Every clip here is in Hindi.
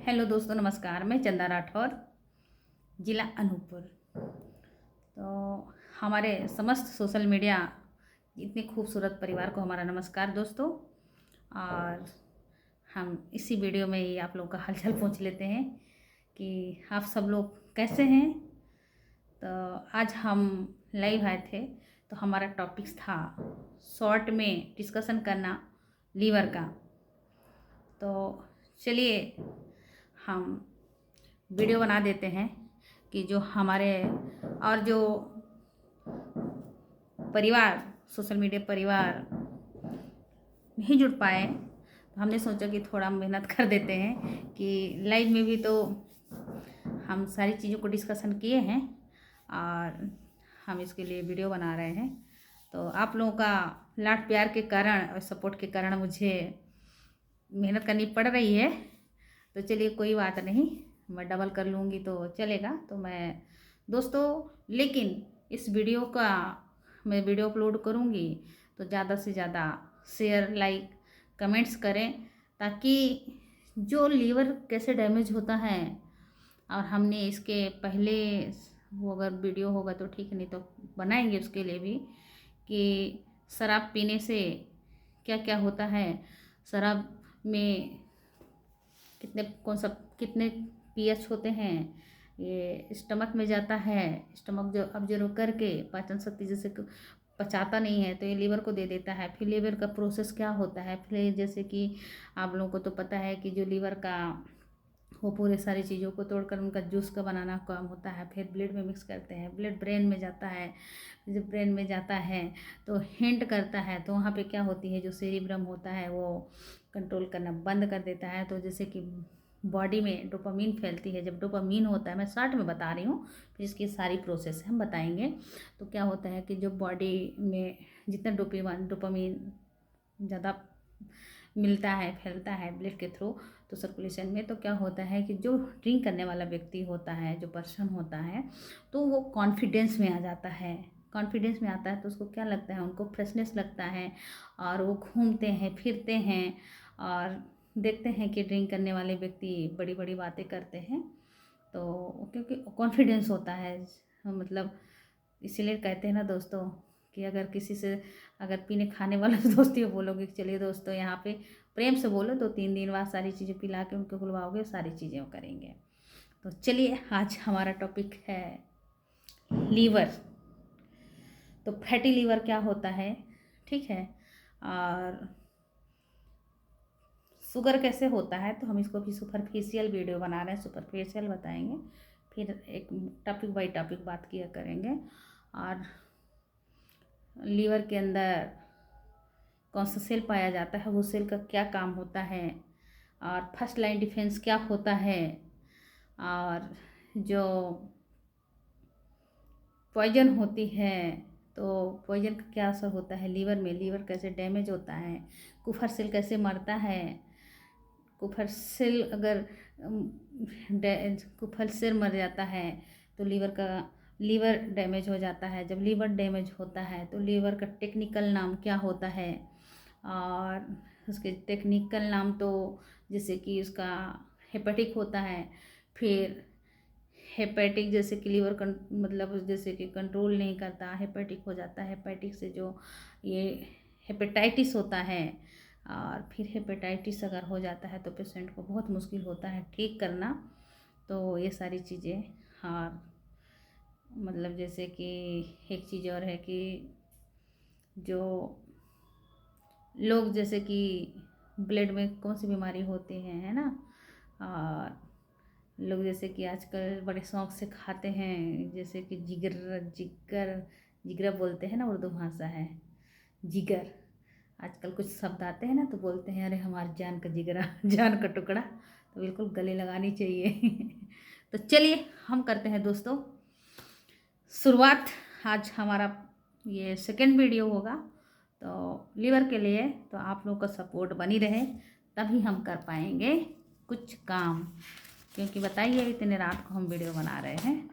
हेलो दोस्तों, नमस्कार। मैं चंदा राठौर, ज़िला अनूपपुर। तो हमारे समस्त सोशल मीडिया इतने खूबसूरत परिवार को हमारा नमस्कार दोस्तों। और हम इसी वीडियो में ही आप लोगों का हालचाल पूछ लेते हैं कि आप सब लोग कैसे हैं। तो आज हम लाइव आए थे, तो हमारा टॉपिक्स था शॉर्ट में डिस्कशन करना लीवर का। तो चलिए हम वीडियो बना देते हैं कि जो हमारे और जो परिवार सोशल मीडिया परिवार नहीं जुड़ पाए, तो हमने सोचा कि थोड़ा मेहनत कर देते हैं कि लाइव में भी तो हम सारी चीज़ों को डिस्कशन किए हैं और हम इसके लिए वीडियो बना रहे हैं। तो आप लोगों का लाड प्यार के कारण और सपोर्ट के कारण मुझे मेहनत करनी पड़ रही है। तो चलिए कोई बात नहीं, मैं डबल कर लूँगी तो चलेगा। तो मैं दोस्तों, लेकिन इस वीडियो का मैं वीडियो अपलोड करूँगी तो ज़्यादा से ज़्यादा शेयर, लाइक, कमेंट्स करें, ताकि जो लीवर कैसे डैमेज होता है और हमने इसके पहले वो अगर वीडियो होगा तो ठीक, नहीं तो बनाएंगे उसके लिए भी कि शराब पीने से क्या क्या होता है, शराब में कितने पीएच होते हैं, ये स्टमक में जाता है। स्टमक जो ऑब्जर्व करके पाचन शक्ति जैसे पचाता नहीं है तो ये लीवर को दे देता है। फिर लीवर का प्रोसेस क्या होता है, फिर जैसे कि आप लोगों को तो पता है कि जो लीवर का वो पूरे सारी चीज़ों को तोड़कर उनका जूस का बनाना काम होता है। फिर ब्लड में मिक्स करते हैं, ब्लड ब्रेन में जाता है। जब ब्रेन में जाता है तो हिंट करता है, तो वहाँ पे क्या होती है, जो सेरिब्रम होता है वो कंट्रोल करना बंद कर देता है। तो जैसे कि बॉडी में डोपामीन फैलती है। जब डोपामीन होता है, मैं शॉर्ट में बता रही हूँ, फिर इसकी सारी प्रोसेस हम बताएंगे। तो क्या होता है कि जो बॉडी में जितना डोपामीन ज़्यादा मिलता है, फैलता है ब्लड के थ्रू, तो सर्कुलेशन में, तो क्या होता है कि जो ड्रिंक करने वाला व्यक्ति होता है, जो पर्सन होता है, तो वो कॉन्फिडेंस में आ जाता है। कॉन्फिडेंस में आता है तो उसको क्या लगता है, उनको फ्रेशनेस लगता है और वो घूमते हैं, फिरते हैं और देखते हैं कि ड्रिंक करने वाले व्यक्ति बड़ी बड़ी बातें करते हैं। तो क्योंकि कॉन्फिडेंस होता है, मतलब इसीलिए कहते हैं ना दोस्तों कि अगर किसी से अगर पीने खाने वाला दोस्ती हो, बोलोगे कि चलिए दोस्तों यहाँ पे प्रेम से बोलो, तो 3 दिन बाद सारी चीज़ें पिला के उनको बुलवाओगे, सारी चीज़ें वो करेंगे। तो चलिए आज हमारा टॉपिक है लीवर। तो फैटी लीवर क्या होता है, ठीक है, और शुगर कैसे होता है, तो हम इसको भी सुपरफिशियल वीडियो बना रहे हैं, सुपरफिशियल बताएंगे। फिर एक टॉपिक बाई टॉपिक बात किया करेंगे। और लीवर के अंदर कौन सा सेल पाया जाता है, वो सेल का क्या काम होता है, और फर्स्ट लाइन डिफेंस क्या होता है, और जो पॉइजन होती है तो पॉइजन का क्या असर होता है लीवर में, लीवर कैसे डैमेज होता है, कुफर सेल कैसे मरता है। कुफर सेल अगर कुफर सेल मर जाता है तो लीवर डैमेज हो जाता है। जब लीवर डैमेज होता है तो लीवर का टेक्निकल नाम क्या होता है, और उसके टेक्निकल नाम तो जैसे कि उसका हेपेटिक होता है। फिर हेपेटिक जैसे कि मतलब जैसे कि कंट्रोल नहीं करता, हेपेटिक हो जाता है। हेपेटिक से जो ये हेपेटाइटिस होता है, और फिर हेपेटाइटिस अगर हो जाता है तो पेशेंट को बहुत मुश्किल होता है ठीक करना। तो ये सारी चीज़ें, और मतलब जैसे कि एक चीज़ और है कि जो लोग जैसे कि ब्लड में कौन सी बीमारी होती है ना, और लोग जैसे कि आजकल बड़े शौक से खाते हैं, जैसे कि जिगर बोलते हैं ना, उर्दू भाषा है जिगर। आजकल कुछ शब्द आते हैं ना तो बोलते हैं अरे हमारी जान का जिगरा जान का टुकड़ा, तो बिल्कुल गले लगानी चाहिए। तो चलिए हम करते हैं दोस्तों शुरुआत। आज हमारा ये सेकंड वीडियो होगा, तो लीवर के लिए तो आप लोग का सपोर्ट बनी रहे, तभी हम कर पाएंगे कुछ काम। क्योंकि बताइए इतने रात को हम वीडियो बना रहे हैं,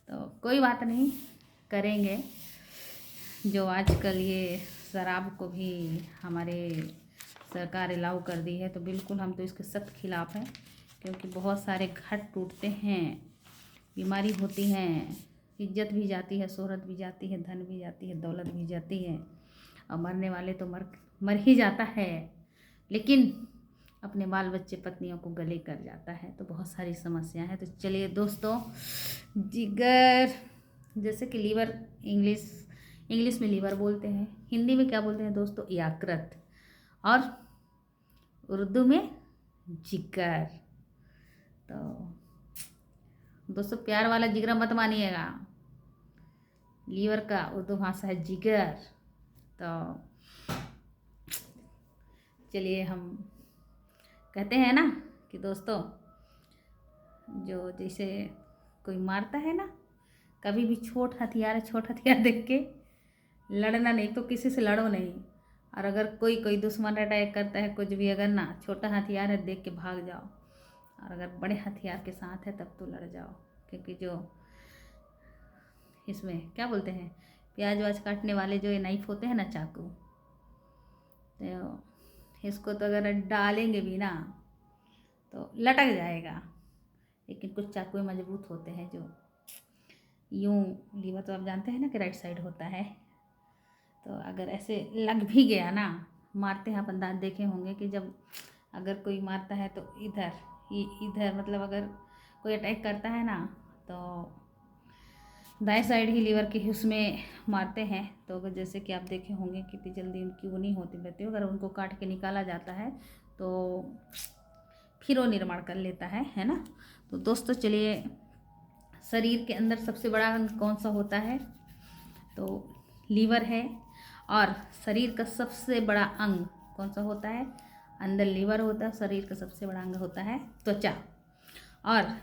तो कोई बात नहीं, करेंगे। जो आजकल ये शराब को भी हमारे सरकार अलाउ कर दी है, तो बिल्कुल हम तो इसके सख्त खिलाफ़ हैं क्योंकि बहुत सारे घर टूटते हैं, बीमारी होती हैं, इज्जत भी जाती है, शोहरत भी जाती है, धन भी जाती है, दौलत भी जाती है, और मरने वाले तो मर ही जाता है, लेकिन अपने बाल बच्चे पत्नियों को गले कर जाता है। तो बहुत सारी समस्याएं हैं। तो चलिए दोस्तों, जिगर, जैसे कि लीवर इंग्लिश में लीवर बोलते हैं, हिंदी में क्या बोलते हैं दोस्तों? यकृत, और उर्दू में जिगर। तो दोस्तों प्यार वाला जिगरा मत मानिएगा, लीवर का उर्दू भाषा है जिगर। तो चलिए, हम कहते हैं ना कि दोस्तों, जो जैसे कोई मारता है ना, कभी भी छोट हथियार देख के लड़ना नहीं, तो किसी से लड़ो नहीं। और अगर कोई दुश्मन अटैक करता है, कुछ भी अगर ना, छोटा हथियार है देख के भाग जाओ, और अगर बड़े हथियार के साथ है तब तो लड़ जाओ। क्योंकि जो इसमें क्या बोलते हैं, प्याज व्याज काटने वाले जो ये नाइफ होते हैं ना, चाकू, तो इसको तो अगर डालेंगे भी ना तो लटक जाएगा। लेकिन कुछ चाकू मजबूत होते हैं जो यूँ, लीवर तो आप जानते हैं ना कि राइट साइड होता है, तो अगर ऐसे लग भी गया ना, मारते हैं अपन दांत देखे होंगे कि जब अगर कोई मारता है तो इधर मतलब अगर कोई अटैक करता है ना, तो दाएं साइड ही लीवर के उसमें मारते हैं। तो अगर जैसे कि आप देखे होंगे कितनी जल्दी उनकी वो नहीं होती रहती, अगर उनको काट के निकाला जाता है तो फिर वो निर्माण कर लेता है ना। तो दोस्तों चलिए, शरीर के अंदर सबसे बड़ा अंग कौन सा होता है? तो लीवर है। और शरीर का सबसे बड़ा अंग कौन सा होता है? अंदर लीवर होता है, शरीर का सबसे बड़ा अंग होता है त्वचा। और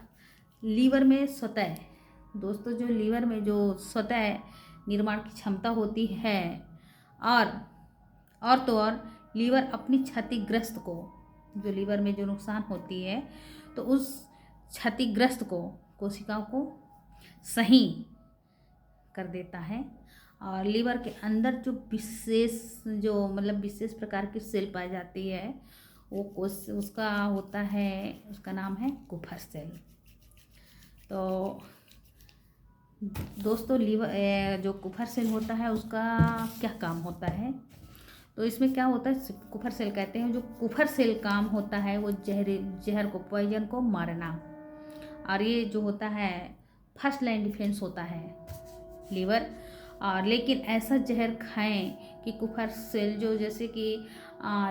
लीवर में स्वतः, दोस्तों जो लीवर में जो स्वतः निर्माण की क्षमता होती है, और तो और लीवर अपनी क्षतिग्रस्त को, जो लीवर में जो नुकसान होती है, तो उस क्षतिग्रस्त को, कोशिकाओं को सही कर देता है। और लीवर के अंदर जो विशेष प्रकार की सेल पाई जाती है, वो उसका होता है, उसका नाम है कुफर सेल। तो दोस्तों लीवर जो कुफर सेल होता है, उसका क्या काम होता है? तो इसमें क्या होता है, कुफर सेल कहते हैं, जो कुफर सेल काम होता है वो जहर को, पॉइजन को मारना। और ये जो होता है फर्स्ट लाइन डिफेंस होता है लीवर। और लेकिन ऐसा जहर खाएं कि कुफर सेल जो, जैसे कि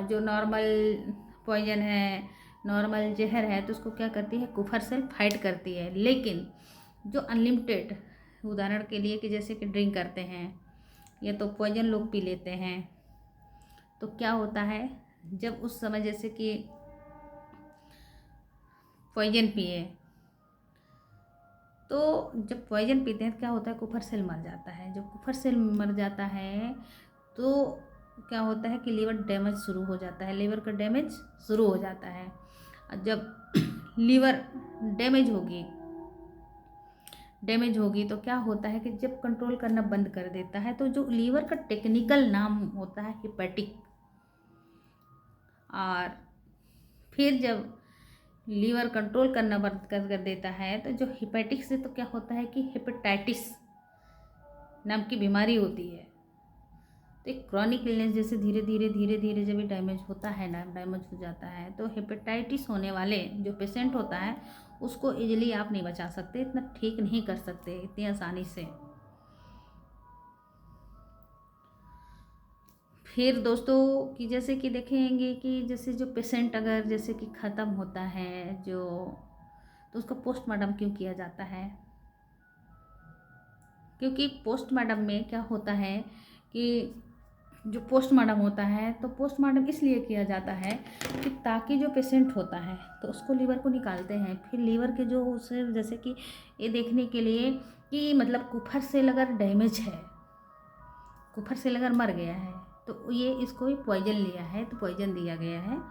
जो नॉर्मल पॉइजन है, नॉर्मल जहर है, तो उसको क्या करती है, कुफर सेल फाइट करती है। लेकिन जो अनलिमिटेड, उदाहरण के लिए कि जैसे कि ड्रिंक करते हैं या तो पॉइजन लोग पी लेते हैं, तो क्या होता है, जब उस समय जैसे कि पॉइजन पिए, तो जब पॉइजन पीते हैं तो क्या होता है, कुफर सेल मर जाता है। जब कुफर सेल मर जाता है तो क्या होता है कि लीवर डैमेज शुरू हो जाता है, लीवर का डैमेज शुरू हो जाता है। और जब लीवर डैमेज होगी तो क्या होता है कि जब कंट्रोल करना बंद कर देता है, तो जो लीवर का टेक्निकल नाम होता है हिपैटिक। और फिर जब लीवर कंट्रोल करना बंद कर देता है, तो जो हिपैटिक से तो क्या होता है कि हेपेटाइटिस नाम की बीमारी होती है। तो एक क्रॉनिक इलनेस, जैसे धीरे धीरे जब ये डैमेज होता है ना, डैमेज हो जाता है, तो हेपेटाइटिस होने वाले जो पेशेंट होता है, उसको इजीली आप नहीं बचा सकते, इतना ठीक नहीं कर सकते इतनी आसानी से। फिर दोस्तों कि जैसे कि देखेंगे कि जैसे जो पेशेंट अगर जैसे कि ख़त्म होता है जो, तो उसका पोस्टमार्टम क्यों किया जाता है? क्योंकि पोस्टमार्टम में क्या होता है कि जो पोस्टमार्टम होता है, तो पोस्टमार्टम इसलिए किया जाता है कि ताकि जो पेशेंट होता है तो उसको लीवर को निकालते हैं, फिर लीवर के जो उसे जैसे कि ये देखने के लिए कि मतलब कुफर सेल अगर डैमेज है, कुफर सेल अगर मर गया है, तो ये इसको भी पॉइजन लिया है तो पॉइजन दिया गया है,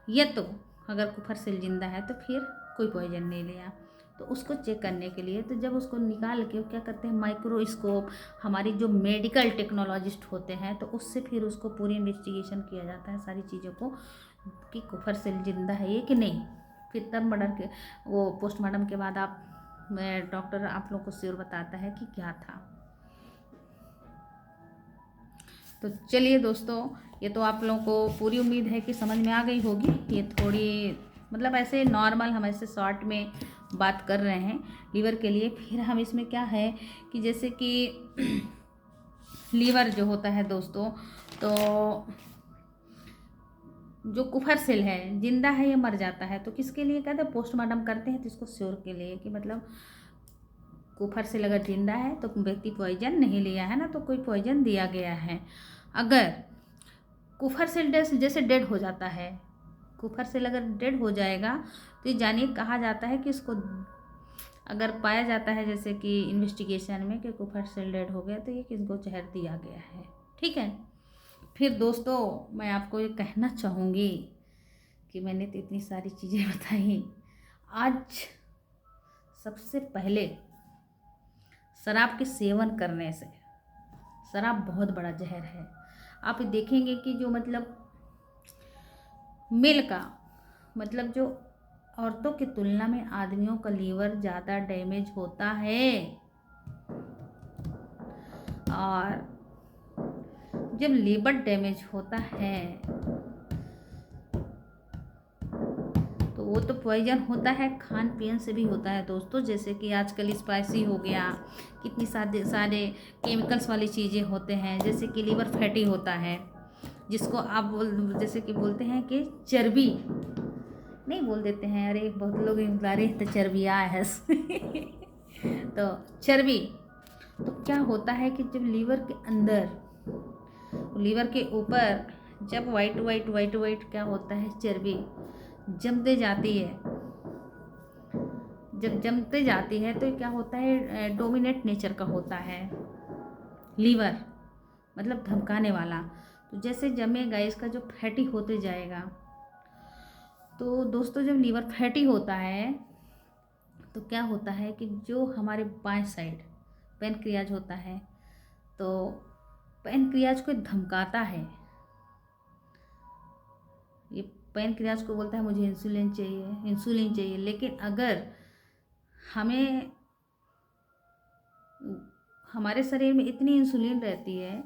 या तो अगर कुफर सेल जिंदा है तो फिर कोई पॉइजन नहीं लिया। तो उसको चेक करने के लिए, तो जब उसको निकाल के क्या करते हैं, माइक्रोस्कोप, हमारी जो मेडिकल टेक्नोलॉजिस्ट होते हैं, तो उससे फिर उसको पूरी इन्वेस्टिगेशन किया जाता है सारी चीज़ों को, कि कुफर सेल जिंदा है ये कि नहीं। फिर तब मर्डर के वो पोस्टमार्टम के बाद आप डॉक्टर आप लोग को श्योर बताता है कि क्या था। तो चलिए दोस्तों, ये तो आप लोगों को पूरी उम्मीद है कि समझ में आ गई होगी। ये थोड़ी मतलब ऐसे नॉर्मल हम ऐसे शॉर्ट में बात कर रहे हैं लीवर के लिए। फिर हम इसमें क्या है कि जैसे कि लीवर जो होता है दोस्तों, तो जो कुफर सेल है जिंदा है या मर जाता है, तो किसके लिए कहते हैं पोस्टमार्टम करते हैं, तो इसको श्योर के लिए कि मतलब कुफर सेल अगर जिंदा है तो व्यक्ति पॉइजन नहीं लिया है ना, तो कोई पॉइजन दिया गया है। अगर कुफर सेल जैसे डेड हो जाता है, कुफर सेल अगर डेड हो जाएगा तो ये जानिए कहा जाता है कि इसको अगर पाया जाता है जैसे कि इन्वेस्टिगेशन में कि कुफर सेल डेड हो गया, तो ये किसको जहर दिया गया है। ठीक है। फिर दोस्तों मैं आपको ये कहना चाहूँगी कि मैंने तो इतनी सारी चीज़ें बताई। आज सबसे पहले शराब के सेवन करने से, शराब बहुत बड़ा जहर है। आप देखेंगे कि जो मतलब मेल का मतलब जो औरतों की तुलना में आदमियों का लीवर ज़्यादा डैमेज होता है। और जब लीवर डैमेज होता है तो वो तो पॉइजन होता है, खान पीन से भी होता है दोस्तों। जैसे कि आजकल स्पाइसी हो गया, कितनी सारे केमिकल्स वाली चीज़ें होते हैं। जैसे कि लीवर फैटी होता है, जिसको आप जैसे कि बोलते हैं कि चर्बी नहीं बोल देते हैं, अरे बहुत लोग अरे तो चर्बी है तो चर्बी, तो क्या होता है कि जब लीवर के अंदर, लीवर के ऊपर जब वाइट वाइट वाइट वाइट क्या होता है चर्बी जमते जाती है, जब जमते जाती है तो क्या होता है डोमिनेट नेचर का होता है लीवर, मतलब धमकाने वाला। तो जैसे जमेगा इसका जो फैटी होते जाएगा, तो दोस्तों जब लीवर फैटी होता है तो क्या होता है कि जो हमारे बाएं साइड पैनक्रियाज होता है, तो पैनक्रियाज को धमकाता है। ये पैनक्रियाज को बोलता है मुझे इंसुलिन चाहिए, इंसुलिन चाहिए। लेकिन अगर हमें हमारे शरीर में इतनी इंसुलिन रहती है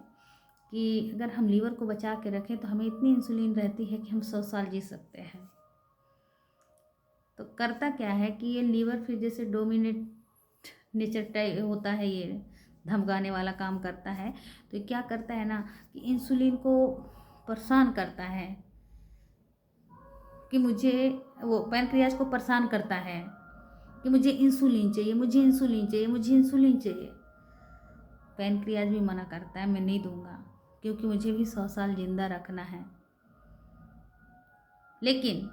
कि अगर हम लीवर को बचा के रखें तो हमें इतनी इंसुलिन रहती है कि हम 100 साल जी सकते हैं। तो करता क्या है कि ये लीवर फिर जैसे डोमिनेट नेचर टाइप होता है, ये धमकाने वाला काम करता है। तो क्या करता है ना कि इंसुलिन को परेशान करता है कि मुझे, वो पैनक्रियाज को परेशान करता है कि मुझे इंसुलिन चाहिए, मुझे इंसुलिन चाहिए, मुझे इंसुलिन चाहिए। पैनक्रियाज भी मना करता है मैं नहीं दूंगा, क्योंकि मुझे भी 100 साल जिंदा रखना है। लेकिन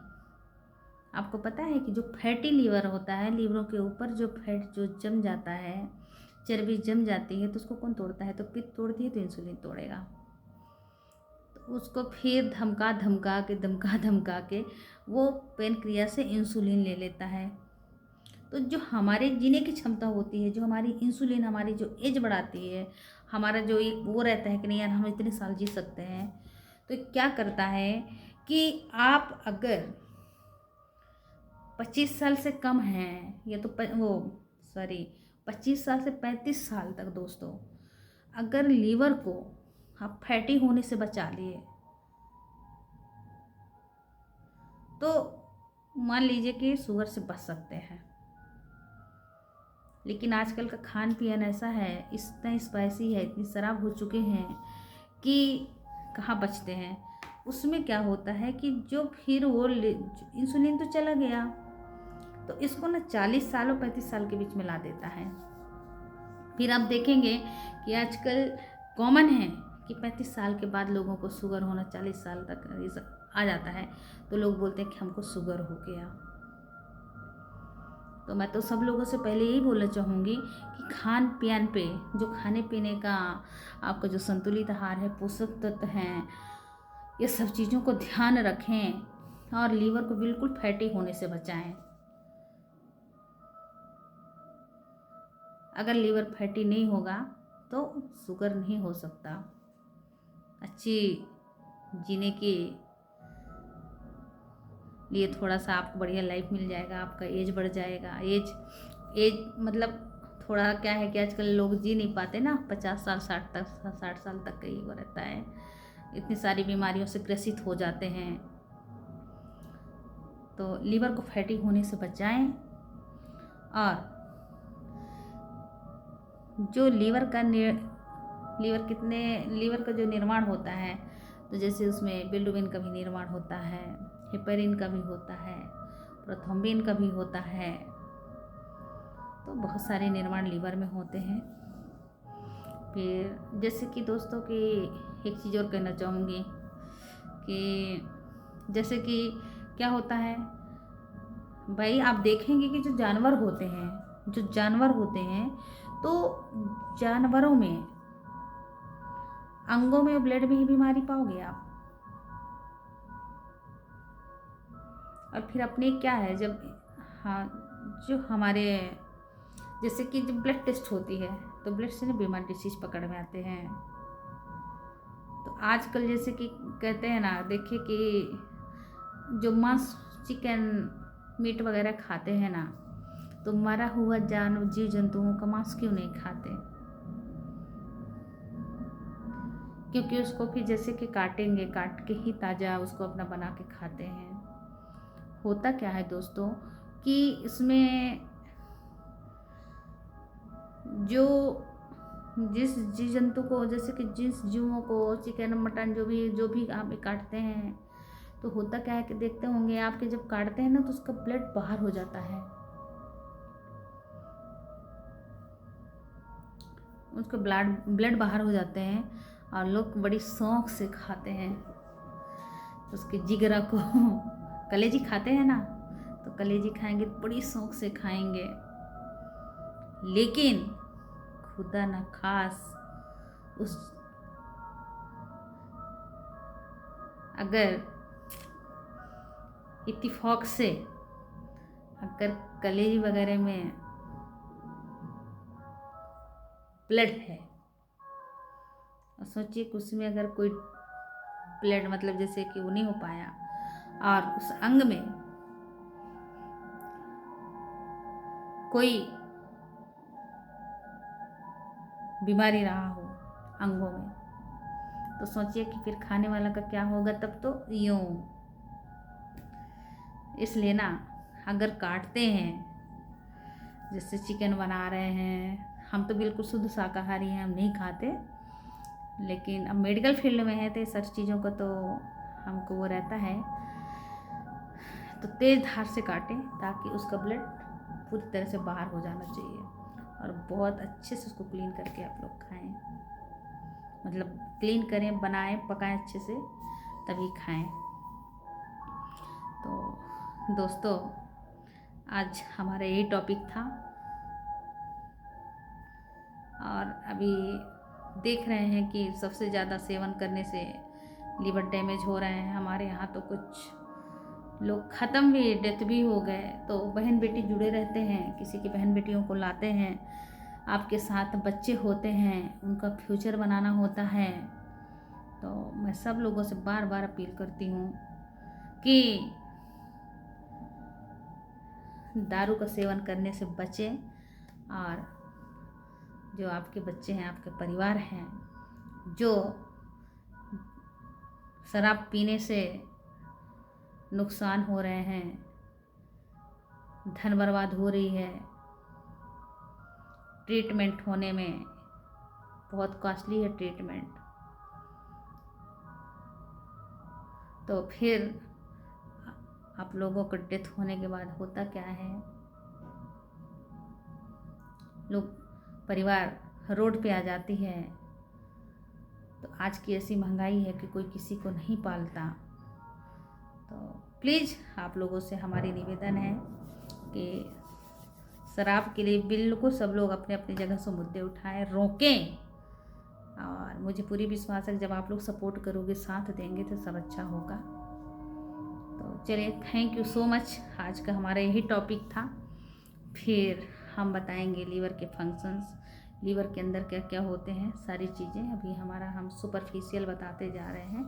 आपको पता है कि जो फैटी लीवर होता है, लीवरों के ऊपर जो फैट जो जम जाता है, चर्बी जम जाती है, तो उसको कौन तोड़ता है? तो पित्त तोड़ती है, तो इंसुलिन तोड़ेगा। तो उसको फिर धमका धमका के वो पैनक्रिया से इंसुलिन ले लेता है। तो जो हमारे जीने की क्षमता होती है, जो हमारी इंसुलिन हमारी जो एज बढ़ाती है, हमारा जो एक वो रहता है कि नहीं यार हम इतने साल जी सकते हैं, तो क्या करता है कि आप अगर 25 साल से कम हैं, या तो 25 साल से 35 साल तक दोस्तों, अगर लीवर को आप फैटी होने से बचा लिए, तो मान लीजिए कि शुगर से बच सकते हैं। लेकिन आजकल का खान पीन ऐसा है, इतना स्पाइसी है, इतनी शराब हो चुके हैं कि कहाँ बचते हैं। उसमें क्या होता है कि जो फिर वो इंसुलिन तो चला गया, तो इसको ना 40 साल और 35 साल के बीच में ला देता है। फिर आप देखेंगे कि आजकल कॉमन है कि 35 साल के बाद लोगों को शुगर होना, 40 साल तक आ जाता है, तो लोग बोलते हैं कि हमको शुगर हो गया। तो मैं तो सब लोगों से पहले यही बोलना चाहूँगी कि खान पीन पे, जो खाने पीने का आपका जो संतुलित आहार है, पोषक तत्व हैं, ये सब चीज़ों को ध्यान रखें और लीवर को बिल्कुल फैटी होने से बचाएं। अगर लीवर फैटी नहीं होगा तो शुगर नहीं हो सकता, अच्छी जीने की लिए थोड़ा सा आपको बढ़िया लाइफ मिल जाएगा, आपका एज बढ़ जाएगा। एज मतलब थोड़ा क्या है कि आजकल लोग जी नहीं पाते ना, 50 साल 60 साल तक का ही वो रहता है, इतनी सारी बीमारियों से ग्रसित हो जाते हैं। तो लीवर को फैटी होने से बचाएं। और जो लीवर का जो निर्माण होता है, तो जैसे उसमें बिलिरुबिन का भी निर्माण होता है, हेपेरिन का भी होता है, प्रोथ्रोम्बिन का भी होता है। तो बहुत सारे निर्माण लीवर में होते हैं। फिर जैसे कि दोस्तों की एक चीज़ और कहना चाहूँगी कि जैसे कि क्या होता है भाई, आप देखेंगे कि जो जानवर होते हैं तो जानवरों में अंगों में ब्लड में ही बीमारी पाओगे आप। और फिर अपने क्या है, जब हाँ जो हमारे जैसे कि जब ब्लड टेस्ट होती है तो ब्लड से ना बीमार डिसीज पकड़ में आते हैं। तो आजकल जैसे कि कहते हैं ना, देखिए कि जो मांस चिकन मीट वगैरह खाते हैं ना, तो मरा हुआ जीव जंतुओं का मांस क्यों नहीं खाते? क्योंकि उसको फिर जैसे कि काट के ही ताज़ा उसको अपना बना के खाते हैं। होता क्या है दोस्तों कि इसमें जिस जीव जंतु को, जैसे कि जिस जीवों को चिकन मटन जो भी आप काटते हैं, तो होता क्या है कि देखते होंगे आपके जब काटते हैं ना तो उसका ब्लड बाहर हो जाता है, उसका ब्लड बाहर हो जाते हैं और लोग बड़ी शौक से खाते हैं उसके जिगरा को। कलेजी खाते हैं ना, तो कलेजी खाएंगे तो बड़ी शौक से खाएंगे। लेकिन खुदा न खास उस अगर इत्तेफाक से अगर कलेजी वगैरह में ब्लड है और सोचिए कि उसमें अगर कोई ब्लड मतलब जैसे कि वो नहीं हो पाया और उस अंग में कोई बीमारी रहा हो अंगों में, तो सोचिए कि फिर खाने वाला का क्या होगा। तब तो यूं इसलिए ना, अगर काटते हैं, जैसे चिकन बना रहे हैं, हम तो बिल्कुल शुद्ध शाकाहारी हैं, हम नहीं खाते, लेकिन अब मेडिकल फील्ड में है तो सारी चीज़ों का तो हमको वो रहता है, तो तेज़ धार से काटें ताकि उसका ब्लड पूरी तरह से बाहर हो जाना चाहिए। और बहुत अच्छे से उसको क्लीन करके आप लोग खाएं, मतलब क्लीन करें, बनाएं, पकाएं अच्छे से, तभी खाएं। तो दोस्तों आज हमारा यही टॉपिक था। और अभी देख रहे हैं कि सबसे ज़्यादा सेवन करने से लीवर डैमेज हो रहे हैं हमारे यहाँ, तो कुछ लोग ख़त्म भी, डेथ भी हो गए। तो बहन बेटी जुड़े रहते हैं, किसी की बहन बेटियों को लाते हैं, आपके साथ बच्चे होते हैं, उनका फ्यूचर बनाना होता है। तो मैं सब लोगों से बार बार अपील करती हूँ कि दारू का सेवन करने से बचें। और जो आपके बच्चे हैं, आपके परिवार हैं, जो शराब पीने से नुकसान हो रहे हैं, धन बर्बाद हो रही है, ट्रीटमेंट होने में बहुत कॉस्टली है ट्रीटमेंट, तो फिर आप लोगों को डेथ होने के बाद होता क्या है, लोग परिवार रोड पे आ जाती है। तो आज की ऐसी महंगाई है कि कोई किसी को नहीं पालता। तो प्लीज़ आप लोगों से हमारी निवेदन है कि शराब के लिए बिल्कुल सब लोग अपने अपनी जगह से मुद्दे उठाएं, रोकें। और मुझे पूरी विश्वास है कि जब आप लोग सपोर्ट करोगे, साथ देंगे, तो सब अच्छा होगा। तो चलिए, थैंक यू सो मच। आज का हमारा यही टॉपिक था। फिर हम बताएंगे लीवर के फंक्शंस, लीवर के अंदर क्या क्या होते हैं, सारी चीज़ें। अभी हम सुपरफिशियल बताते जा रहे हैं।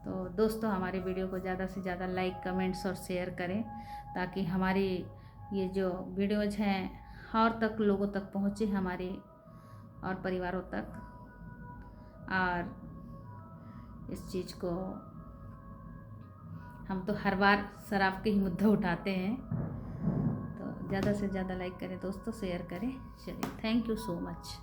तो दोस्तों हमारी वीडियो को ज़्यादा से ज़्यादा लाइक, कमेंट्स और शेयर करें, ताकि हमारी ये जो वीडियोज़ हैं और तक लोगों तक पहुँचे, हमारे और परिवारों तक। और इस चीज़ को हम तो हर बार शराब के ही मुद्दे उठाते हैं, तो ज़्यादा से ज़्यादा लाइक करें दोस्तों, शेयर करें। चलिए, थैंक यू सो मच।